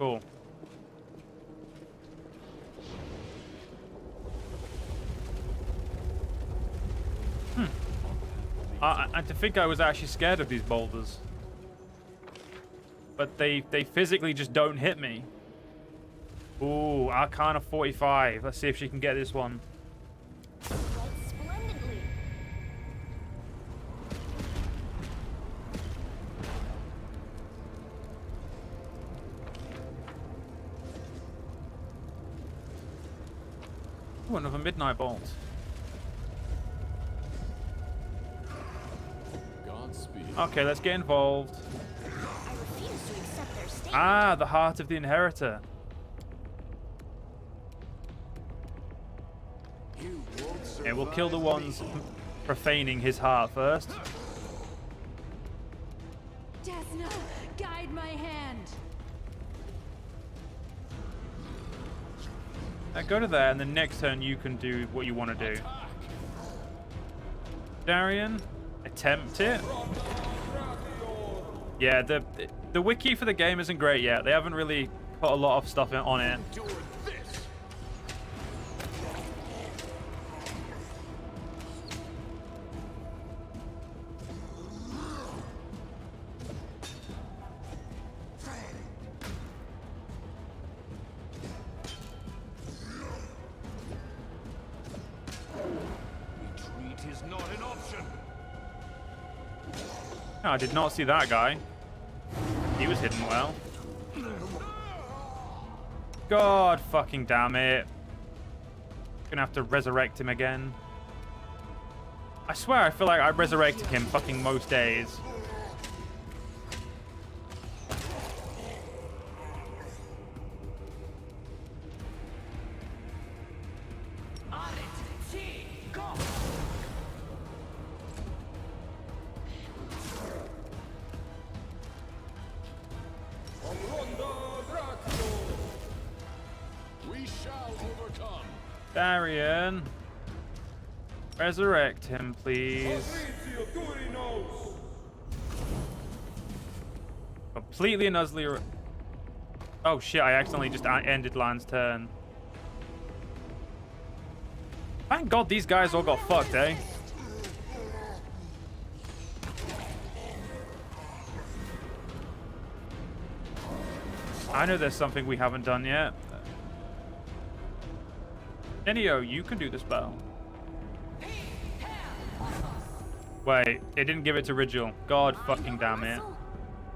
Cool. I think I was actually scared of these boulders. But they physically just don't hit me. Ooh, Arcana 45. Let's see if she can get this one. Ooh, another Midnight Bolt. Okay, let's get involved. I refuse to accept their statement. Ah, the Heart of the Inheritor. Yeah, we'll kill the ones profaning his heart first. Desna, guide my hand. Go to there, and the next turn you can do what you want to do. Darian, attempt it. Yeah, the wiki for the game isn't great yet. They haven't really put a lot of stuff on it. Retreat is not an option. No, I did not see that guy. He was hidden well. God fucking damn it. Gonna have to resurrect him again. I swear I feel like I resurrected him fucking most days. Darian, resurrect him, please. Completely and utterly. Oh shit! I accidentally just ended Lan's turn. Thank God these guys all got fucked, eh? I know there's something we haven't done yet. Enio, you can do the spell. Wait, it didn't give it to Rigel. God fucking damn it.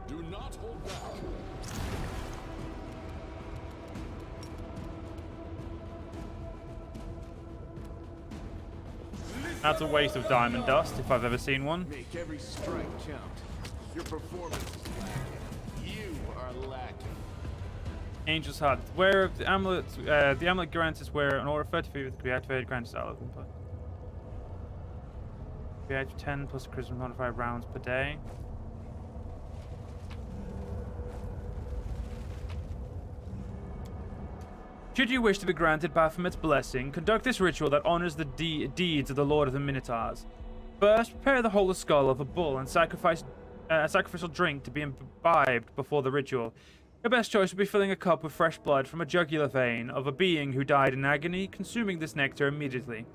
Do not hold back. That's a waste of diamond dust if I've ever seen one. Make every strike count. Your performance is lacking. You are lacking. Angel's Heart. Where the amulet grants is where an order 33 with the activated grants style input. Create 10 plus charisma modified rounds per day. Should you wish to be granted Baphomet's blessing, conduct this ritual that honors the deeds of the Lord of the Minotaurs. First, prepare the whole skull of a bull and sacrifice a sacrificial drink to be imbibed before the ritual. Your best choice would be filling a cup with fresh blood from a jugular vein of a being who died in agony, consuming this nectar immediately.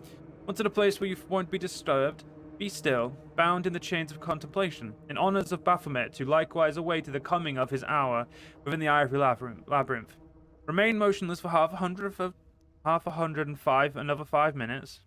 Once at a place where you won't be disturbed, be still, bound in the chains of contemplation, in honors of Baphomet, who likewise awaited the coming of his hour within the ivory labyrinth. Remain motionless for half a hundred and five, another 5 minutes.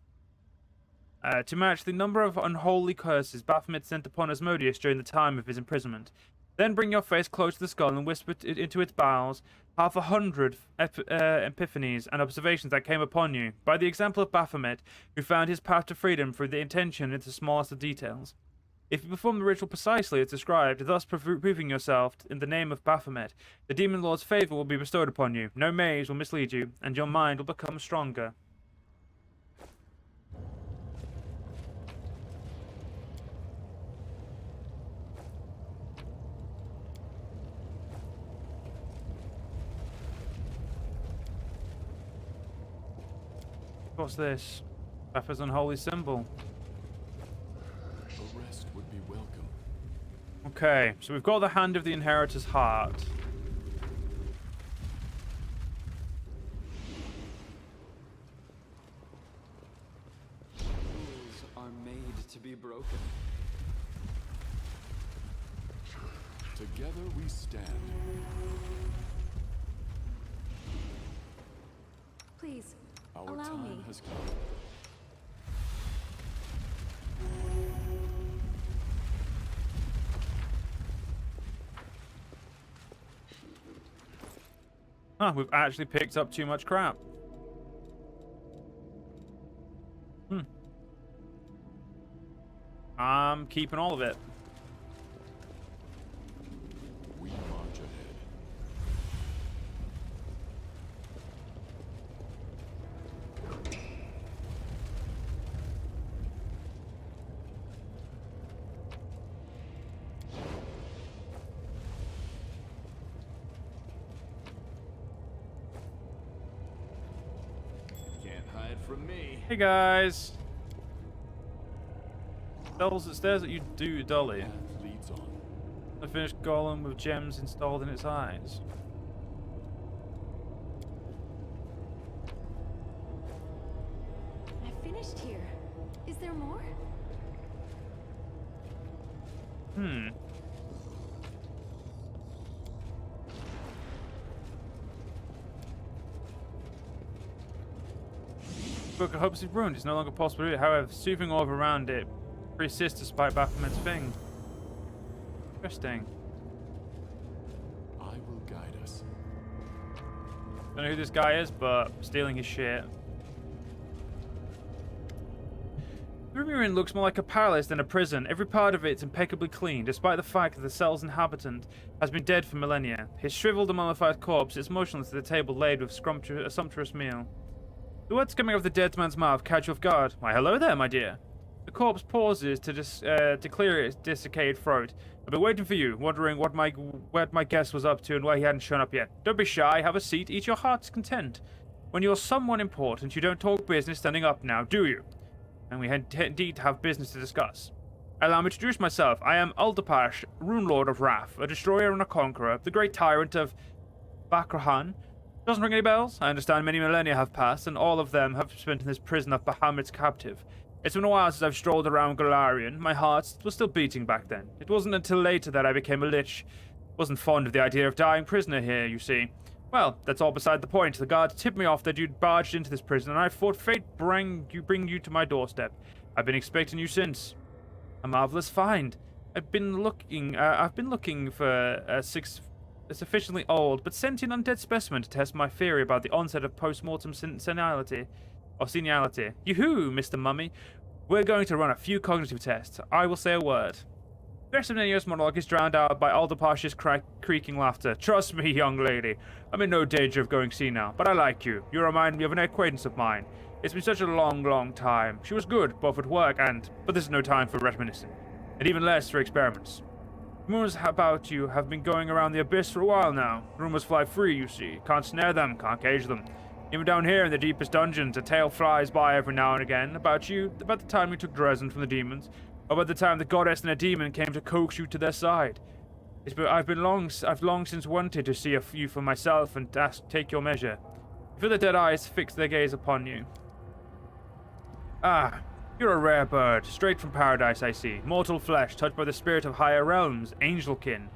To match the number of unholy curses Baphomet sent upon Asmodeus during the time of his imprisonment. Then bring your face close to the skull and whisper into its bowels 100 epiphanies and observations that came upon you, by the example of Baphomet, who found his path to freedom through the intention into the smallest of details. If you perform the ritual precisely as described, thus proving yourself in the name of Baphomet, the Demon Lord's favor will be bestowed upon you, no maze will mislead you, and your mind will become stronger. What's this? Baphomet's unholy symbol. A rest would be welcome. Okay, so we've got the Hand of the Inheritor's Heart. to be broken. Together we stand. Please, Our allow time me. has come. Huh, we've actually picked up too much crap. I'm keeping all of it. We march ahead. Can't hide from me. Hey guys. Doubles it stares at you dully. Path leads on. A finished golem with gems installed in its eyes. I finished here. Is there more? Book of Hopes is ruined. It's no longer possible to read it. However, soothing orb around it persists despite Baphomet's thing. Interesting. I will guide us. Don't know who this guy is, but stealing his shit. The room you're in looks more like a palace than a prison. Every part of it's impeccably clean, despite the fact that the cell's inhabitant has been dead for millennia. His shriveled and mummified corpse is motionless at the table laid with a sumptuous meal. The words coming out of the dead man's mouth catch you off guard. Why, hello there, my dear. The corpse pauses to clear its desiccated throat. I've been waiting for you, wondering what my guest was up to and why he hadn't shown up yet. Don't be shy, have a seat, eat your heart's content. When you're someone important, you don't talk business standing up now, do you? And we indeed have business to discuss. Allow me to introduce myself. I am Aldapash, Rune Lord of Wrath, a destroyer and a conqueror, the great tyrant of Bakrahan. Doesn't ring any bells? I understand many millennia have passed, and all of them have spent in this prison of Bahamut's captive. It's been a while since I've strolled around Galarian. My heart was still beating back then. It wasn't until later that I became a lich. Wasn't fond of the idea of dying prisoner here, you see. Well, that's all beside the point. The guards tipped me off that you'd barged into this prison, and I thought fate bring you to my doorstep. I've been expecting you since. A marvelous find. I've been looking for a sufficiently old but sentient undead specimen to test my theory about the onset of post-mortem senility. Yoo-hoo, Mr. Mummy. We're going to run a few cognitive tests. I will say a word. The rest of Nenio's monologue is drowned out by Aldapash's creaking laughter. Trust me, young lady. I'm in no danger of going senile, but I like you. You remind me of an acquaintance of mine. It's been such a long, long time. She was good, both at work but this is no time for reminiscing, and even less for experiments. Rumors about you have been going around the abyss for a while now. Rumors fly free, you see. Can't snare them, can't cage them. Even down here in the deepest dungeons, a tale flies by every now and again about you, about the time you took Dresden from the demons, or about the time the goddess and a demon came to coax you to their side. I've long since wanted to see you for myself and take your measure. You feel the dead eyes fix their gaze upon you. Ah, you're a rare bird, straight from paradise, I see. Mortal flesh, touched by the spirit of higher realms, angelkin.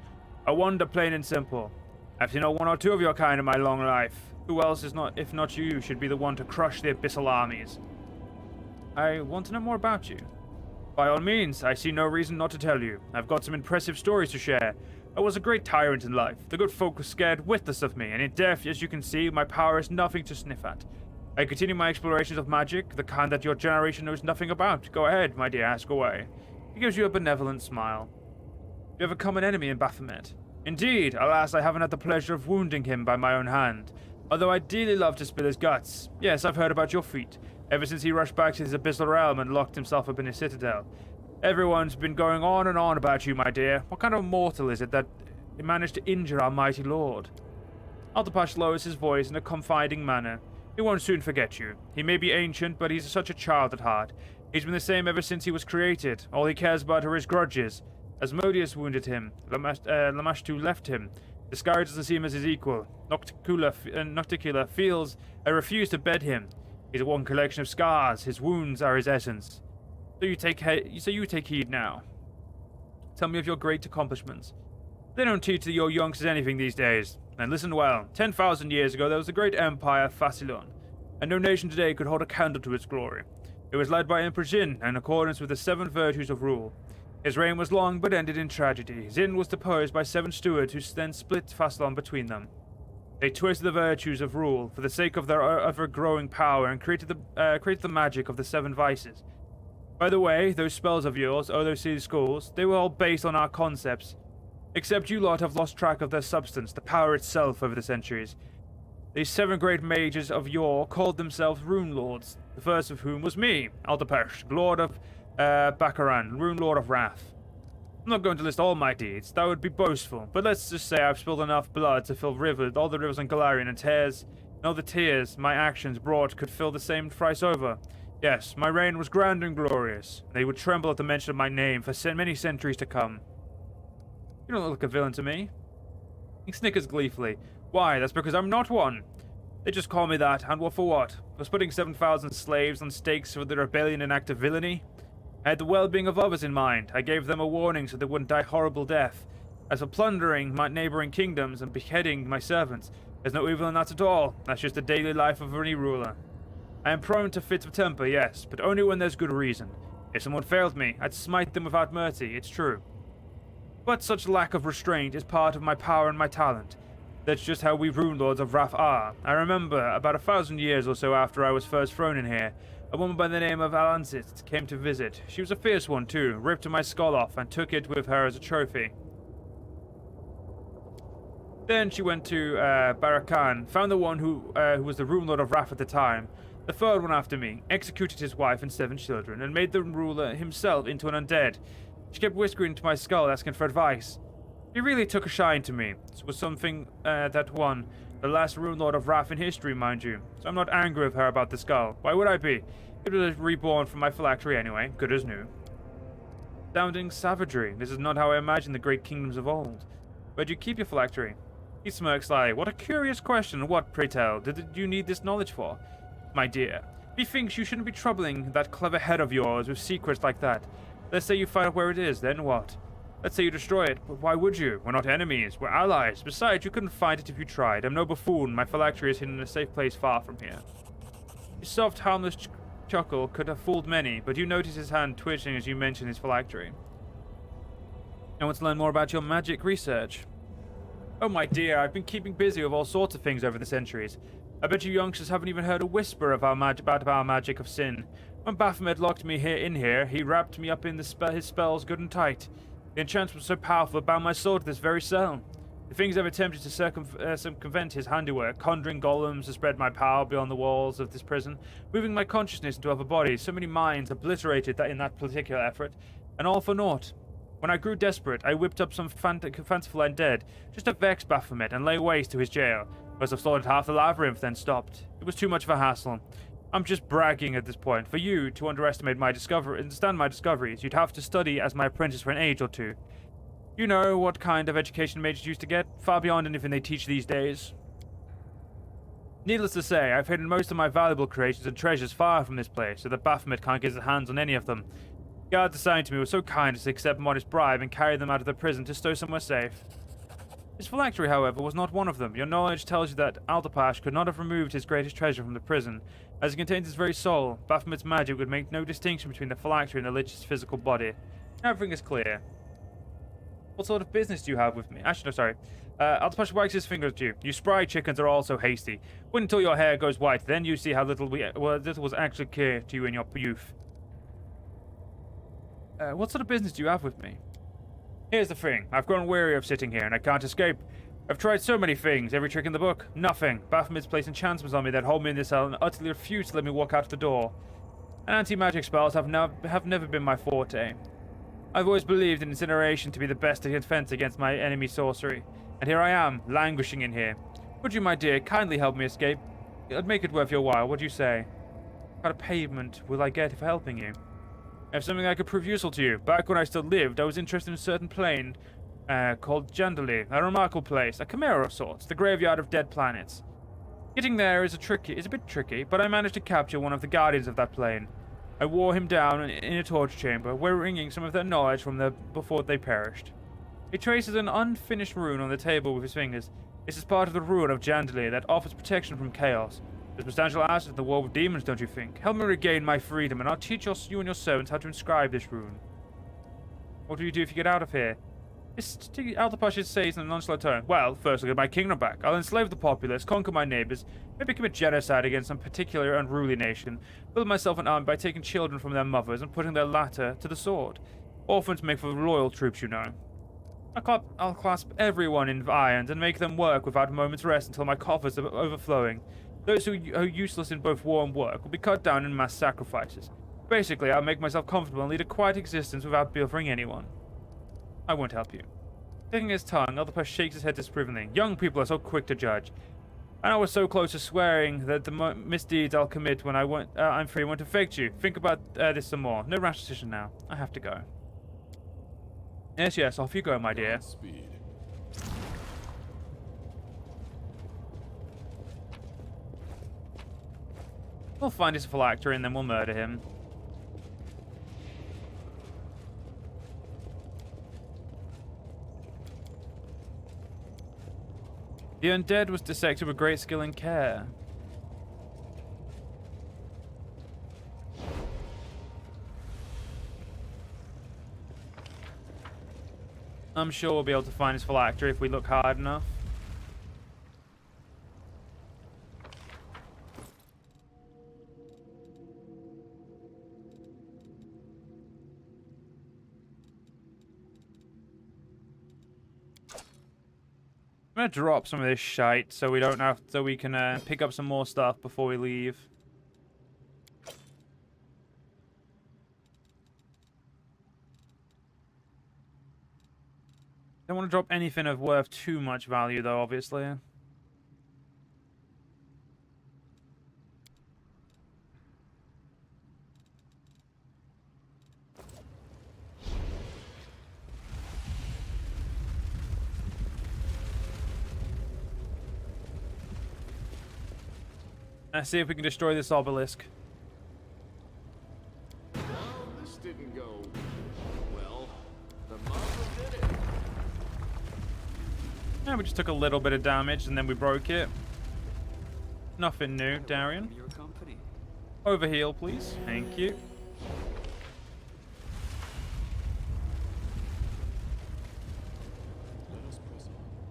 A wonder plain and simple. I've seen one or two of your kind in my long life. Who else if not you, should be the one to crush the abyssal armies? I want to know more about you. By all means, I see no reason not to tell you. I've got some impressive stories to share. I was a great tyrant in life. The good folk were scared witless of me, and in death, as you can see, my power is nothing to sniff at. I continue my explorations of magic, the kind that your generation knows nothing about. Go ahead, my dear, ask away. He gives you a benevolent smile. You have a common enemy in Baphomet. Indeed, alas, I haven't had the pleasure of wounding him by my own hand. Although I'd dearly love to spill his guts. Yes, I've heard about your feat. Ever since he rushed back to his abyssal realm and locked himself up in his citadel. Everyone's been going on and on about you, my dear. What kind of mortal is it that managed to injure our mighty lord? Aldapash lowers his voice in a confiding manner. He won't soon forget you. He may be ancient, but he's such a child at heart. He's been the same ever since he was created. All he cares about are his grudges. Asmodeus wounded him. Lamashtu left him. Deskari doesn't see him as his equal. Nocticula feels I refuse to bed him. He's one collection of scars. His wounds are his essence. So you take heed now. Tell me of your great accomplishments. They don't teach your youngsters anything these days. And listen well. 10,000 years ago, there was the great empire of Fasilon, and no nation today could hold a candle to its glory. It was led by Emperor Jin, in accordance with the 7 virtues of rule. His reign was long, but ended in tragedy. Jin was deposed by 7 stewards, who then split Fasilon between them. They twisted the virtues of rule for the sake of their ever-growing power, and created the magic of the 7 vices. By the way, those spells of yours, or those silly schools, they were all based on our concepts. Except you lot have lost track of their substance, the power itself, over the centuries. These 7 great mages of yore called themselves Rune Lords, the first of whom was me, Altapesh, Lord of Baccaran, Rune Lord of Wrath. I'm not going to list all my deeds, that would be boastful, but let's just say I've spilled enough blood to fill all the rivers in Galarian, and all the tears my actions brought could fill the same thrice over. Yes, my reign was grand and glorious. They would tremble at the mention of my name for many centuries to come. You don't look like a villain to me. He snickers gleefully. Why, that's because I'm not one. They just call me that, and what for what? Was putting 7,000 slaves on stakes for the rebellion an act of villainy? I had the well-being of others in mind. I gave them a warning so they wouldn't die horrible death. As for plundering my neighboring kingdoms and beheading my servants, there's no evil in that at all. That's just the daily life of any ruler. I am prone to fits of temper, yes, but only when there's good reason. If someone failed me, I'd smite them without mercy, it's true. But such lack of restraint is part of my power and my talent. That's just how we Rune Lords of Wrath are. I remember, about 1,000 years or so after I was first thrown in here, a woman by the name of Alansit came to visit. She was a fierce one too, ripped my skull off and took it with her as a trophy. Then she went to Barakan, found the one who was the Rune Lord of Wrath at the time, the third one after me, executed his wife and 7 children, and made the ruler himself into an undead. She kept whispering into my skull, asking for advice. He really took a shine to me. This was something that won. The last Rune Lord of Wrath in history, mind you. So I'm not angry with her about the skull. Why would I be? It was reborn from my phylactery anyway, good as new. Sounding savagery. This is not how I imagined the great kingdoms of old. Where'd you keep your phylactery? He smirks slyly. What a curious question. What, pray tell, did you need this knowledge for? My dear, methinks you shouldn't be troubling that clever head of yours with secrets like that. Let's say you find out where it is, then what? Let's say you destroy it, but why would you? We're not enemies, we're allies. Besides, you couldn't find it if you tried. I'm no buffoon. My phylactery is hidden in a safe place far from here. His soft, harmless chuckle could have fooled many, but you notice his hand twitching as you mention his phylactery. I want to learn more about your magic research. Oh my dear, I've been keeping busy with all sorts of things over the centuries. I bet you youngsters haven't even heard a whisper of about our magic of sin. When Baphomet locked me in here, he wrapped me up in his spells good and tight. The enchantment was so powerful it bound my soul to this very cell. The things I've attempted to circumvent his handiwork, conjuring golems to spread my power beyond the walls of this prison, moving my consciousness into other bodies, so many minds obliterated in that particular effort, and all for naught. When I grew desperate, I whipped up some fanciful undead, just to vex Baphomet and lay waste to his jail. Must have slaughtered half the labyrinth, then stopped. It was too much of a hassle. I'm just bragging at this point. For you to understand my discoveries, you'd have to study as my apprentice for an age or 2. You know what kind of education mages used to get, far beyond anything they teach these days. Needless to say, I've hidden most of my valuable creations and treasures far from this place, so that Baphomet can't get his hands on any of them. The guards assigned to me were so kind as to accept modest bribe and carry them out of the prison to stow somewhere safe. His phylactery, however, was not one of them. Your knowledge tells you that Altapash could not have removed his greatest treasure from the prison, as it contains his very soul. Baphomet's magic would make no distinction between the phylactery and the Lich's physical body. Everything is clear. What sort of business do you have with me? Actually, no, sorry. Altapash wags his finger at you. You spry chickens are all so hasty. Wait until your hair goes white, then you see how little was actually clear to you in your youth. What sort of business do you have with me? Here's the thing. I've grown weary of sitting here, and I can't escape. I've tried so many things, every trick in the book. Nothing. Baphomet's placed enchantments on me that hold me in this cell and utterly refuse to let me walk out the door. And anti-magic spells have never been my forte. I've always believed in incineration to be the best defense against my enemy sorcery. And here I am, languishing in here. Would you, my dear, kindly help me escape? I'd make it worth your while, what do you say? What kind of payment will I get for helping you? I have something I could prove useful to you. Back when I still lived, I was interested in a certain plane called Jandali, a remarkable place, a chimera of sorts, the graveyard of dead planets. Getting there is a bit tricky, but I managed to capture one of the guardians of that plane. I wore him down in a torture chamber, wringing some of their knowledge from them before they perished. He traces an unfinished rune on the table with his fingers. This is part of the rune of Jandalir that offers protection from chaos. It's a substantial asset in the war with demons, don't you think? Help me regain my freedom, and I'll teach you and your servants how to inscribe this rune. What do you do if you get out of here? Altapash says in an onslaught tone. Well, first I'll get my kingdom back. I'll enslave the populace, conquer my neighbors, maybe commit genocide against some particular unruly nation, build myself an army by taking children from their mothers and putting their latter to the sword. Orphans make for loyal troops, you know. I'll clasp everyone in irons and make them work without a moment's rest until my coffers are overflowing. Those who are useless in both war and work will be cut down in mass sacrifices. Basically, I'll make myself comfortable and lead a quiet existence without bothering anyone. I won't help you. Taking his tongue, Altapash shakes his head disapprovingly. Young people are so quick to judge. And I was so close to swearing that the misdeeds I'll commit when I'm free won't affect you. Think about this some more. No rash decision now. I have to go. Yes, off you go, my dear. Speed. We'll find his phylactery and then we'll murder him. The undead was dissected with great skill and care. I'm sure we'll be able to find his phylactery if we look hard enough. I'm gonna drop some of this shite so we don't have, so we can pick up some more stuff before we leave. Don't want to drop anything of worth too much value though, obviously. Let's see if we can destroy this obelisk. Well, this didn't go well. The Mama did it. Yeah, we just took a little bit of damage and then we broke it. Nothing new, Darian. Your company. Overheal, please. Thank you.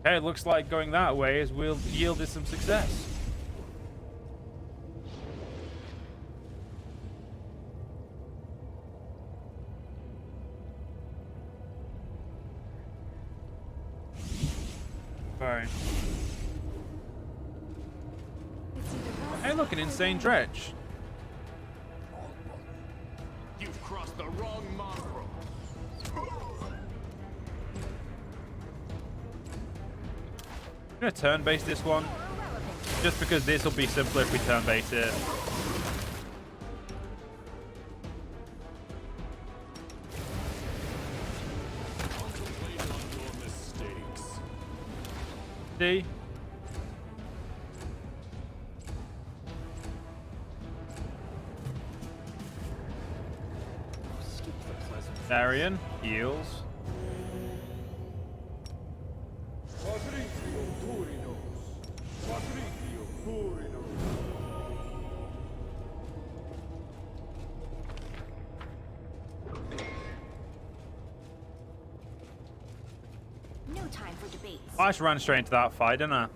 Okay, it looks like going that way is will yield us some success. Alright. Hey, look, an insane dredge. You've crossed the wrong mongrel. I'm gonna turn base this one. Just because this will be simpler if we turn base it. D. Darian heals. No time for debates. I just ran straight into that fight, didn't I?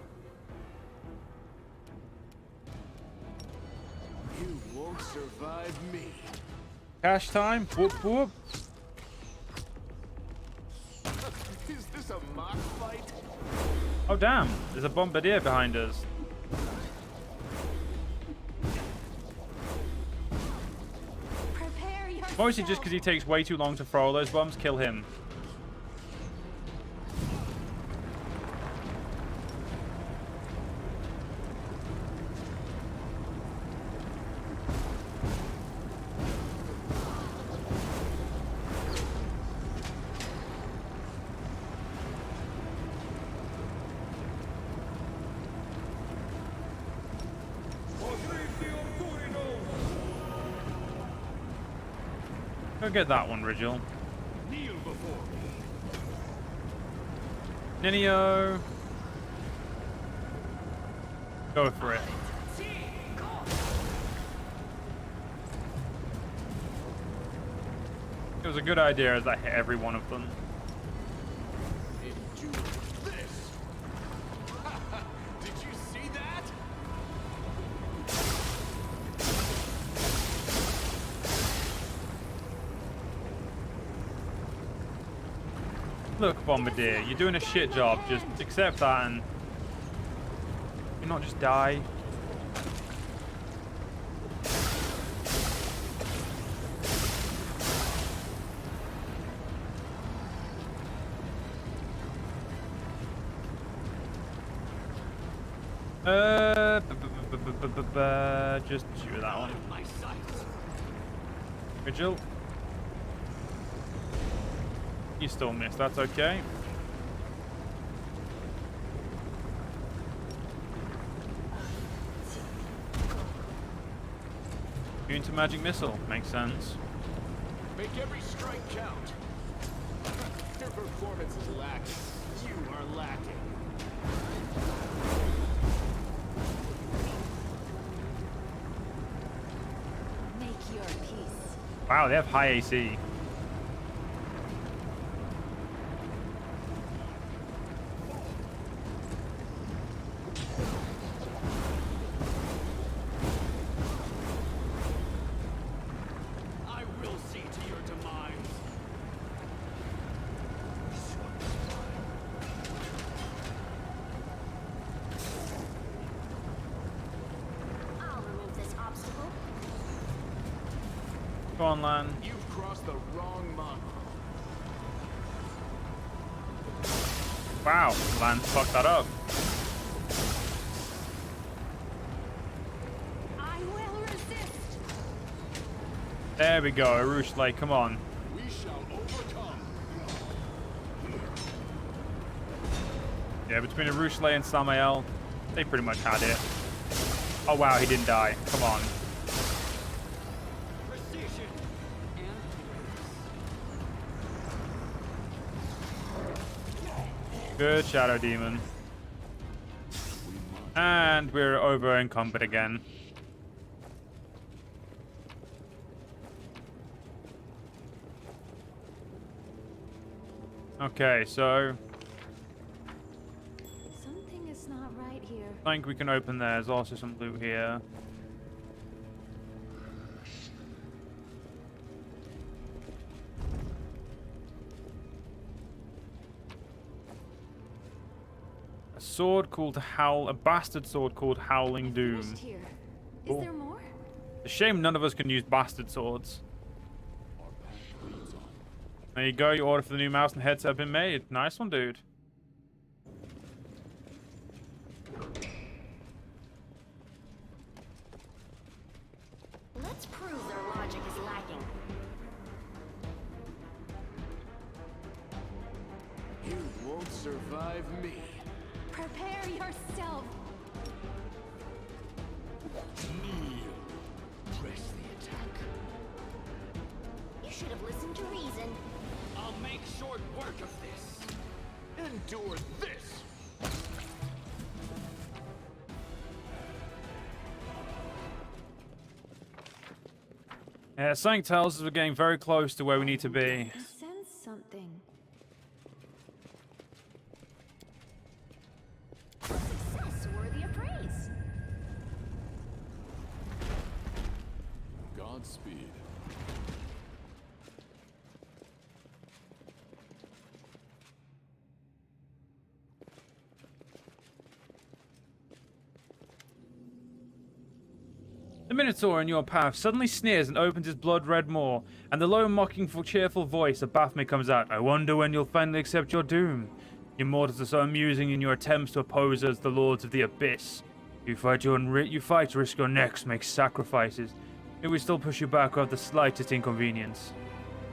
You won't survive me. Cash time. Whoop whoop. Is this a mock fight? Oh damn! There's a bombardier behind us. Prepare yourself. Mostly just because he takes way too long to throw all those bombs. Kill him. Go get that one, Rigel. Kneel before me. Ninio. Go for it. It was a good idea as I hit every one of them. Endure this. Did you see that? Look, Bombardier, you're doing a shit job. Just accept that and you not just die. Just shoot that one. Vigil. You still missed, that's okay. Immune to magic missile, makes sense. Make every strike count. Your performance is lacking. You are lacking. Make your peace. Wow, they have high AC. I will see to your demise. I'll remove this obstacle. Go on, Lan. You've crossed the wrong mark. Wow, Lan fucked that up. I will resist. There we go, Arush, like, come on. We shall overcome. Yeah, between Arush and Samael, they pretty much had it. Oh wow, he didn't die. Come on. Precision and Good Shadow Demon. And we're over encumbered again. Okay, so Something is not right here. I think we can open there. There's also some loot here. A sword called a bastard sword called Howling Doom. Finished here. Is Cool. there more? It's a shame none of us can use bastard swords. There you go, your order for the new mouse and heads have been made. Nice one, dude. Let's prove their logic is lacking. you won't survive me. Prepare yourself. Kneel. Press the attack. You should have listened to reason. I'll make short work of this. Endure this. Yeah, something tells us we're getting very close to where we need to be. I sense something. A success worthy of praise. Godspeed. The Minotaur in your path suddenly sneers and opens his blood-red maw, and the low, mocking, cheerful voice of Baphomet comes out. I wonder when you'll finally accept your doom. You mortals are so amusing in your attempts to oppose us, the lords of the abyss. You fight to risk your necks, make sacrifices. Yet we still push you back without the slightest inconvenience.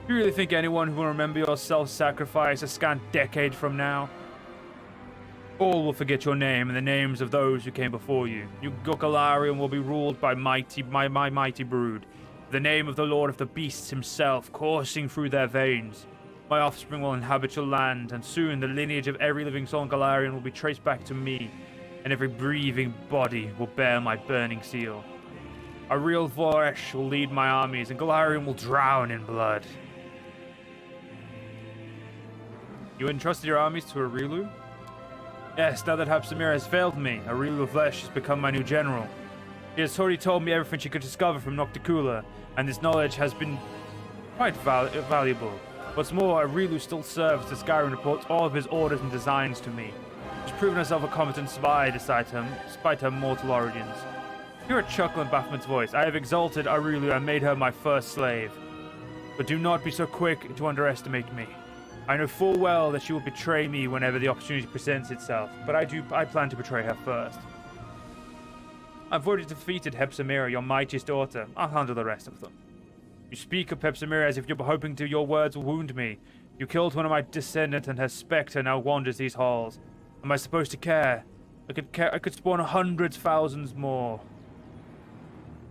Do you really think anyone will remember your self-sacrifice a scant decade from now? All will forget your name and the names of those who came before you. Your Galarian will be ruled by my mighty brood. The name of the Lord of the Beasts himself coursing through their veins. My offspring will inhabit your land, and soon the lineage of every living soul in Golarion will be traced back to me, and every breathing body will bear my burning seal. A real Voresh will lead my armies, and Golarion will drown in blood. You entrusted your armies to Arilu? Yes, now that Hepzibah has failed me, Arilu Vlesh has become my new general. She has already told me everything she could discover from Nocticula, and this knowledge has been quite valuable. What's more, Arilu still serves Deskari and reports all of his orders and designs to me. She's proven herself a competent spy despite her mortal origins. Hear a chuckle in Baphomet's voice. I have exalted Arilu and made her my first slave. But do not be so quick to underestimate me. I know full well that she will betray me whenever the opportunity presents itself, but I plan to betray her first. I've already defeated Hepzibah, your mightiest daughter. I'll handle the rest of them. You speak of Hepzibah as if you're hoping your words will wound me. You killed one of my descendants, and her spectre now wanders these halls. Am I supposed to care? I could spawn hundreds, thousands more.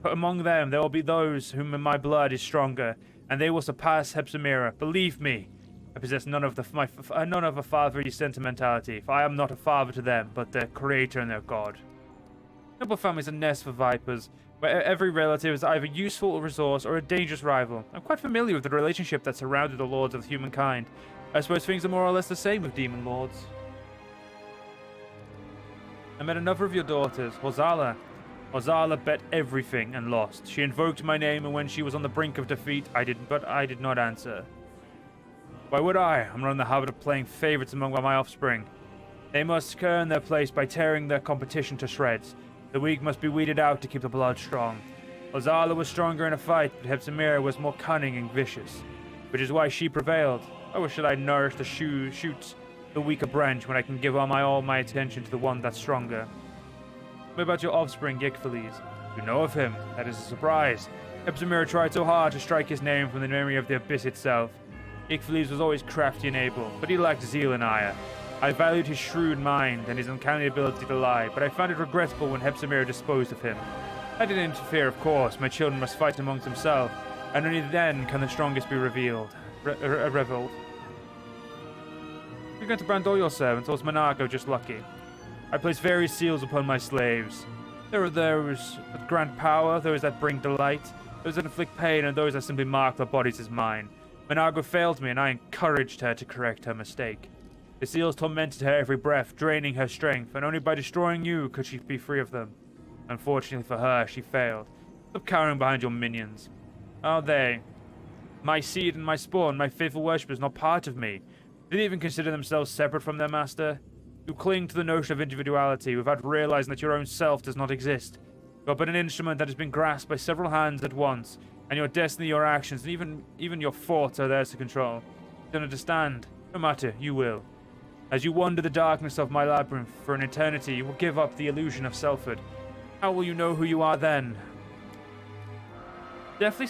But among them, there will be those whom my blood is stronger, and they will surpass Hepzibah. Believe me, I possess none of a fatherly sentimentality, for I am not a father to them, but their creator and their god. Noble families are nests for vipers, where every relative is either useful or resource or a dangerous rival. I'm quite familiar with the relationship that surrounded the lords of humankind. I suppose things are more or less the same with demon lords. I met another of your daughters, Horzala. Horzala bet everything and lost. She invoked my name, and when she was on the brink of defeat, I did not answer. Why would I? I'm not in the habit of playing favorites among my offspring. They must earn their place by tearing their competition to shreds. The weak must be weeded out to keep the blood strong. Horzala was stronger in a fight, but Hepzibah was more cunning and vicious, which is why she prevailed. Why should I nourish the shoot the weaker branch when I can give all my attention to the one that's stronger? What about your offspring, Yggdrasil? You know of him. That is a surprise. Hepzibah tried so hard to strike his name from the memory of the abyss itself. Yggdrasil was always crafty and able, but he lacked zeal and ire. I valued his shrewd mind and his uncanny ability to lie, but I found it regrettable when Hepzibah disposed of him. I didn't interfere, of course. My children must fight amongst themselves, and only then can the strongest be revealed. Reveled. You're going to brand all your servants, or is Monaco just lucky? I place various seals upon my slaves. There are those that grant power, those that bring delight, those that inflict pain, and those that simply mark their bodies as mine. Monaco failed me, and I encouraged her to correct her mistake. The seals tormented her every breath, draining her strength, and only by destroying you could she be free of them. Unfortunately for her, she failed. Stop cowering behind your minions. Are they? My seed and my spawn, my faithful worshippers, not part of me. Do they even consider themselves separate from their master? You cling to the notion of individuality without realizing that your own self does not exist. You are but an instrument that has been grasped by several hands at once, and your destiny, your actions, and even your thoughts are theirs to control. You don't understand. No matter, you will. As you wander the darkness of my labyrinth for an eternity, you will give up the illusion of selfhood. How will you know who you are then? Definitely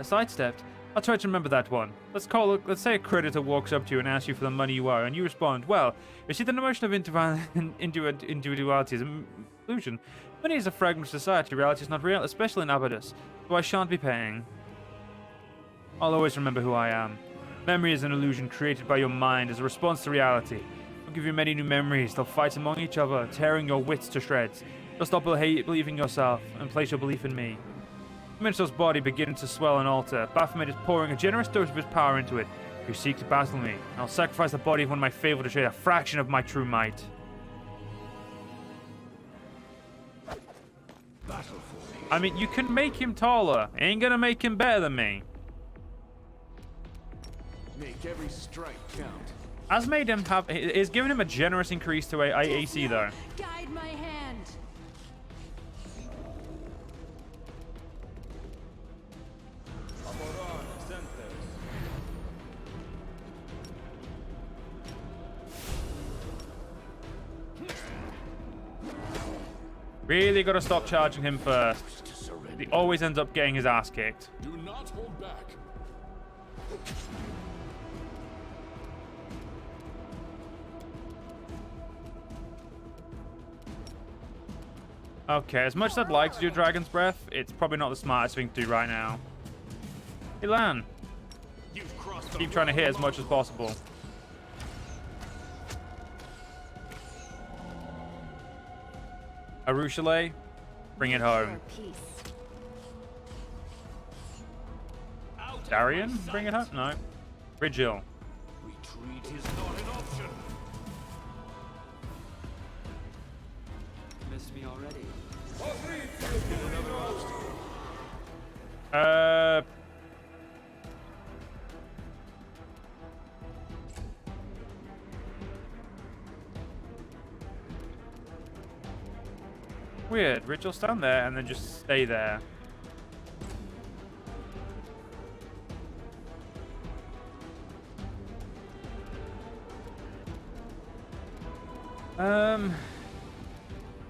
sidestepped. I'll try to remember that one. Let's say a creditor walks up to you and asks you for the money you owe, and you respond, well, you see, the notion of individuality is an illusion. Money is a fragment of society. Reality is not real, especially in Abydos, so I shan't be paying. I'll always remember who I am. Memory is an illusion created by your mind as a response to reality. I'll give you many new memories. They'll fight among each other, tearing your wits to shreds. You'll stop believing yourself and place your belief in me. Minstrel's body begins to swell and alter. Baphomet is pouring a generous dose of his power into it. You seek to battle me. I'll sacrifice the body of one of my faithful to trade a fraction of my true might. I mean, you can make him taller. Ain't gonna make him better than me. Make every strike count. Has made him have. Is giving him a generous increase to AC though. Guide my hand. Really gotta stop charging him first. He always ends up getting his ass kicked. Do not hold back. Okay, as much as I'd like to do Dragon's Breath, it's probably not the smartest thing to do right now. Hey, Lan. You've crossed the Keep trying to hit as wrong much as possible. Arushale, bring it home. Your peace. Out of Darian, my bring it home? sight. No. Rigil. Retreat is not an option. Missed me already. Another obstacle. Weird. Rigil stand there and then just stay there.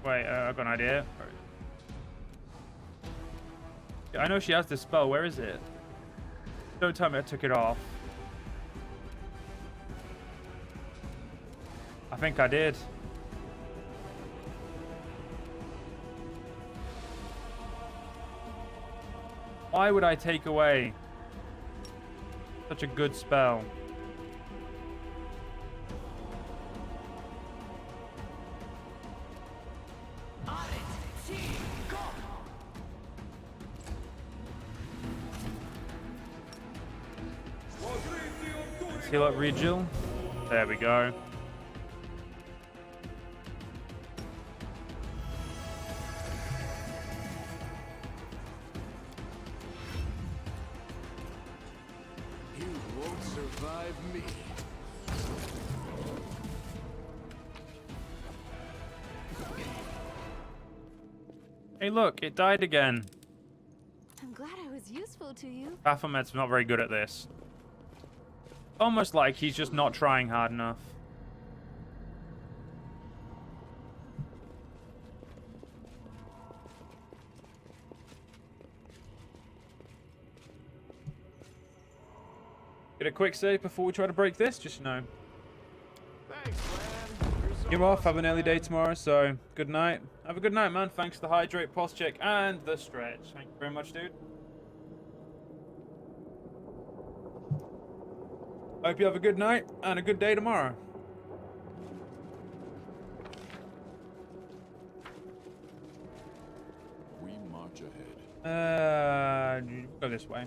Wait, I've got an idea. Yeah, I know she has this spell. Where is it? Don't tell me I took it off. I think I did. Why would I take away such a good spell? Let's heal up Rigil. There we go. You won't survive me. Hey, look, it died again. I'm glad I was useful to you. Baphomet's not very good at this. Almost like he's just not trying hard enough. Get a quick save before we try to break this, just know. Thanks, man. You're so You're off, have an awesome, early day man. tomorrow, so good night. Have a good night, man. Thanks for the hydrate, pulse check, and the stretch. Thank you very much, dude. Hope you have a good night and a good day tomorrow. We march ahead. Go this way.